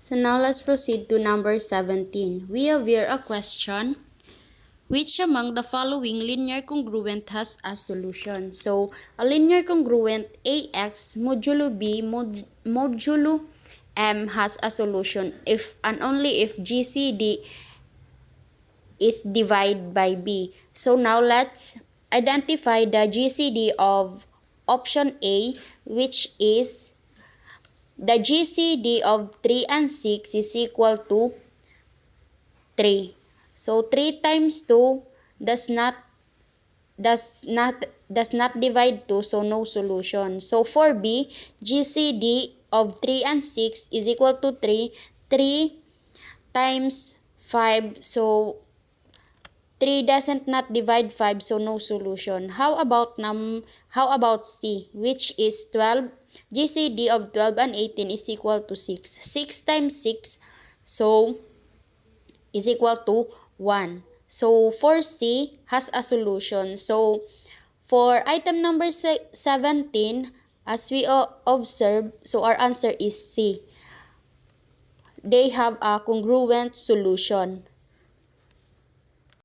So now let's proceed to number 17. We have here a question. Which among the following linear congruent has a solution? So, a linear congruent AX modulo B modulo M has a solution if and only if GCD is divided by B. So now let's identify the GCD of option A, which is the GCD of 3 and 6 is equal to 3. So 3 times 2 does not divide 2, so no solution. So for B, GCD of 3 and 6 is equal to 3. 3 times 5, so 3 doesn't not divide 5, so no solution. How about C, which is 12? GCD of 12 and 18 is equal to 6. 6 times 6, so is equal to 1. So for C has a solution. So for item number 17, as we observe, so our answer is C. They have a congruent solution.